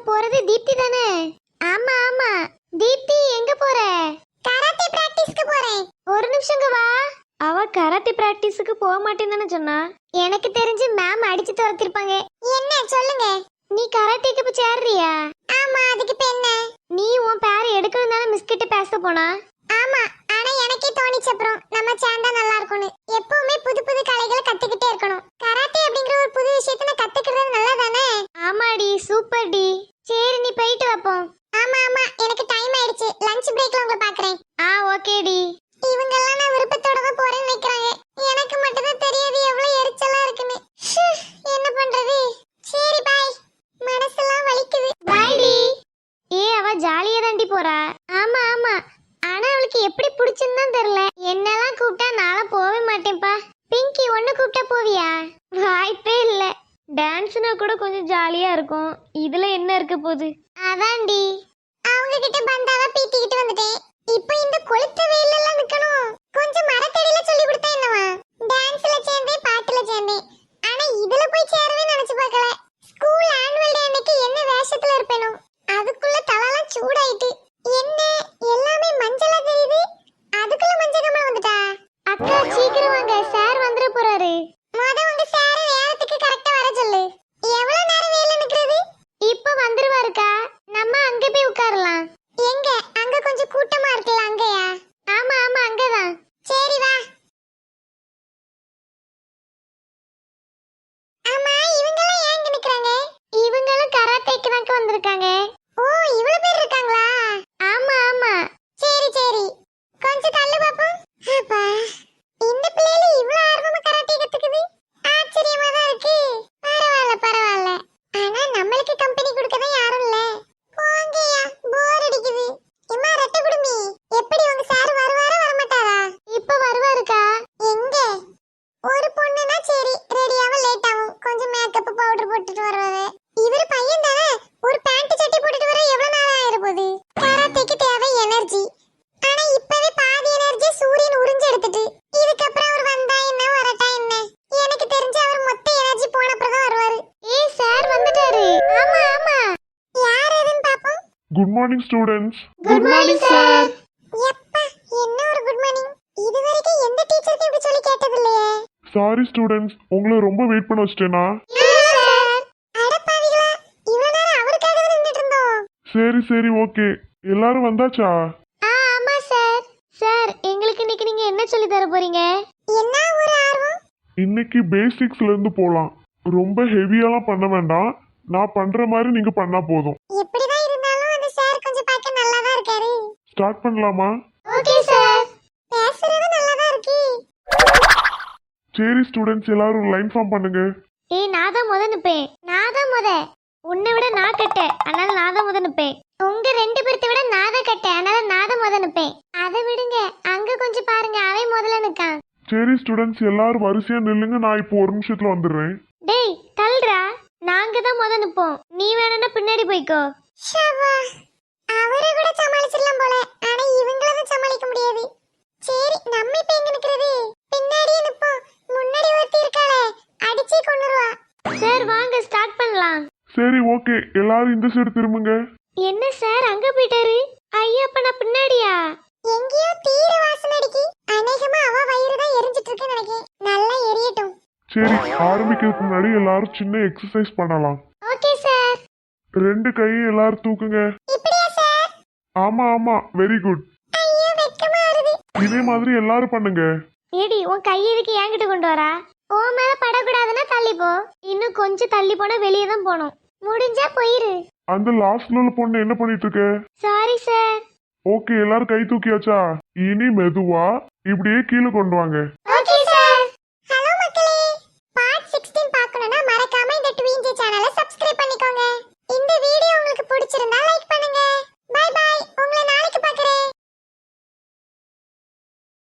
போறது தீப்தி தானே? ஆமா ஆமா. தீப்தி எங்க போற? கராத்தே பிராக்டிஸ்க்கு போறேன். ஒரு நிமிஷங்க வா. அவ கராத்தே பிராக்டிஸ்க்கு போக மாட்டேன்னு சொன்னா. எனக்கு தெரிஞ்சு மேம் அடிச்சு துரத்திருப்பாங்க. என்ன சொல்லுங்க. நீ கராத்தேக்கு போய் சேர்றியா? ஆமா, அதுக்கு இப்ப என்ன? நீ உன் பேரை எடுக்கணும் தானே மிஸ் கிட்ட பேச போனா? ஆமா, ஆனா எனக்கே தோணிச்சு அப்புறம் நம்ம சேர்ந்தா நல்லா இருக்கும்னு. எப்பவுமே புது புது கலைகளை கத்துக்கிட்டே இருக்கணும். கராத்தே அப்படிங்கிற ஒரு புது விஷயத்தை நான் கத்துக்கிறது நல்லா தானே? ஆமாடி, சூப்பர் டி. சரி நீ போயிட்டு வைப்போம். ஆமா ஆமா, எனக்கு டைம் ஆயிடுச்சு. லஞ்ச் பிரேக்ல உங்களை பாக்குறேன். ஓகே டி. இவங்க எல்லாம் நான் விருப்பத்தோட தான் போறேன்னு நினைக்கிறாங்க. எனக்கு மட்டும் தான் தெரியாது எவ்வளவு எரிச்சலா இருக்குன்னு. என்ன பண்றது? சரி பாய். மனசெல்லாம் வலிக்குது. பாய் டி. அவ ஜாலியா தாண்டி போறா. ஆமா ஆமா, ஆனா அவளுக்கு எப்படி பிடிச்சுன்னு தான் தெரியல. என்னெல்லாம் கூப்பிட்டா நானும் போவே மாட்டேன்ப்பா. பிங்கி ஒண்ணு கூப்பிட்டா போவியா? வாய்ப்பே இல்ல. டான்ஸ்னா கூட கொஞ்சம் ஜாலியா இருக்கும். இதுல என்ன இருக்க போகுது? அதான்டி. அவங்க கிட்ட பந்தாவா பீத்திக்கிட்டு வந்துட்டேன். இப்போ இந்த கொளுத்த வெயில்ல எல்லாம் நிக்கணும். கொஞ்சம் மரத்தடியில சொல்லி கொடுத்தா என்னவா? டான்ஸ்ல சேர்ந்தேன், பாட்டுல சேர்ந்தேன். ஆனா இதுல போய் சேரவே நினைச்சு பார்க்கல. ஸ்கூல் ஆனுவல் டே அன்னைக்கு என்ன வேஷத்துல இருப்பேனோ அதுக்குள்ள தலலாம் சூடாயிட்டு. என்ன எல்லாமே மஞ்சளா தெரியுது. அதுக்குள்ள மஞ்சள் கமலம் வந்துட்டா. அக்கா சீக்கிரம் வாங்க, சார் வந்துற போறாரு. உங்க சார் நேரத்துக்கு கரெக்ட்டா வர சொல்லு. எவ்வளவு நேரம் வெயில்ல நிக்கிறது? இப்ப வந்துருவாருக்கா. நம்ம அங்க போய் உட்காரலாம். எங்க? அங்க கொஞ்சம் கூட்டமா இருக்குல்ல, அங்கயா? ஆமா ஆமா, அங்கதான். சரி வா. ஆமா, இவங்கெல்லாம் ஏன் இங்க நிக்கறாங்க? இவங்களும் கராத்தேக்கு தான் வந்திருக்காங்க. ஓ, இவ்வளவு பேர் இருக்காங்களா? ஆமா ஆமா. சரி சரி, கொஞ்சம் தள்ளு பாப்போம். அப்பா, இந்த பிள்ளைல இவ்வளவு ஆர்வமா கராத்தே கத்துக்குது. ஆச்சரியமா தான் இருக்கு. பரவாயில்ல பரவாயில்ல. ஆனா நம்மளுக்கு கம்பெனி கொடுக்க தான் யாரும் இல்ல. போங்கயா, போர் அடிக்குது. இம்மா ரெட்ட குடுமி, எப்படி உங்க சார் வருவாரா வரமாட்டாரா? இப்ப வருவாருக்கா. எங்க? ஒரு பொண்ணுனா சரி, ரெடியாவ லேட் ஆகும். கொஞ்சம் மேக்கப் பவுடர் போட்டுட்டு வருவாரு. இவர் பையன் தானே, ஒரு பேண்ட் சட்டை போட்டுட்டு வர எவ்வளவு நேரம் ஆயிர போகுது? கராத்தேக்கு தேவை எனர்ஜி. ஆனா இப்பவே பாதி எனர்ஜி சூரியன் உறிஞ்சு எடுத்துட்டு, இதுக்கப்புறம் அவர் வந்தா என்ன வரட்டா என்ன? எனக்கு தெரிஞ்சு அவர் மொத்த எனர்ஜி போன அப்புறம் தான் வருவாரு. சார் வந்துட்டாரு. ஆமா ஆமா. யார் எதுன்னு பாப்போம். Good morning students. Good morning sir. எப்பா, என்ன ஒரு குட் மார்னிங். இதுவரைக்கும் எந்த டீச்சருக்கு இப்படி சொல்லி கேட்டது இல்லையே. சாரி ஸ்டூடண்ட்ஸ், உங்களை ரொம்ப வெயிட் பண்ண வச்சிட்டேனா? அடப்பாவிகளா, இவ்வளவு நேரம் அவருக்காக தான் நின்னுட்டு இருந்தோம். சரி சரி, ஓகே. எல்லாரும் வந்தாச்சா? ஆமா சார். சார், எங்களுக்கு இன்னைக்கு நீங்க என்ன சொல்லி தர போறீங்க? என்ன ஒரு ஆர்வம். இன்னைக்கு பேசிக்ஸ்ல இருந்து போலாம். ரொம்ப ஹெவியாலாம் பண்ண வேண்டாம். நான் பண்ற மாதிரி நீங்க பண்ணா போதும். எப்படிதான் இருந்தாலும் அந்த சார் கொஞ்சம் பார்க்க நல்லா தான் இருக்காரு. ஸ்டார்ட் பண்ணலாமா? Okay sir. பேசுறது நல்லா தான் இருக்கு. சரி ஸ்டூடண்ட்ஸ், எல்லாரும் லைன் ஃபார்ம் பண்ணுங்க. நான் தான் முத நிப்பேன். நான் தான் முத. உன்னை விட நான் கட்ட, அதனால நான் தான் முத நிப்பேன். உங்க ரெண்டு பேர்த்த விட நான் தான் கட்ட, அதனால நான் தான் முத நிப்பேன். அதை விடுங்க, அங்க கொஞ்சம் பாருங்க, அவன் முதல்ல நிக்கான். சரி ஸ்டூடண்ட்ஸ், எல்லாரும் வரிசையா நில்லுங்க. நான் இப்போ ஒரு நிமிஷத்துல வந்துடுறேன். டேய் தள்ளுடா, நாங்க தான் முத நிப்போம். நீ வேணும்னா பின்னாடி போய்க்கோ. அவரை கூட சமாளிச்சிடலாம் போல, ஆனா இவங்கள தான் சமாளிக்க முடியாது. சரி, நம்ம இப்ப எங்க நிக்கிறது? பின்னாடியே நிப்போம். முன்னாடி ஒருத்தி இருக்காளே, அடிச்சே கொன்னுருவா. சார் வாங்க, ஸ்டார்ட் பண்ணலாம். சரி ஓகே, எல்லாரும் இந்த சைடு திரும்புங்க. என்ன சார் அங்க போயிட்டாரு? ஐயா, அப்ப நான் பின்னாடியா? எங்கேயோ தீர வாசனை அடிக்கி. அநேகமா அவ வயிறு தான் எரிஞ்சிட்டு இருக்குன்னு நினைக்கிறேன். நல்லா எரியட்டும். சரி, ஆரம்பிக்கிறதுக்கு முன்னாடி எல்லாரும் சின்ன எக்ஸசைஸ் பண்ணலாம். Okay sir. ரெண்டு கையை எல்லாரும் தூக்குங்க. இப்படியா சார்? ஆமா ஆமா, வெரி குட். ஐயோ, வெக்கமா வருது. இதே மாதிரி எல்லாரும் பண்ணுங்க. ஏடி, உன் கை எதுக்கு என்கிட்ட கொண்டு வரா? ஓ மேல படக்கூடாதுன்னா தள்ளி போ. இன்னும் கொஞ்சம் தள்ளி போனா வெளியே தான் போகணும். முடிஞ்சா போயிரு. அந்த லாஸ்ட்ல உள்ள பொண்ணு என்ன பண்ணிட்டு இருக்க? Sorry sir. ஓகே, எல்லாரும் கை தூக்கியாச்சா? இனி மெதுவா இப்படியே கீழே கொண்டு வாங்க.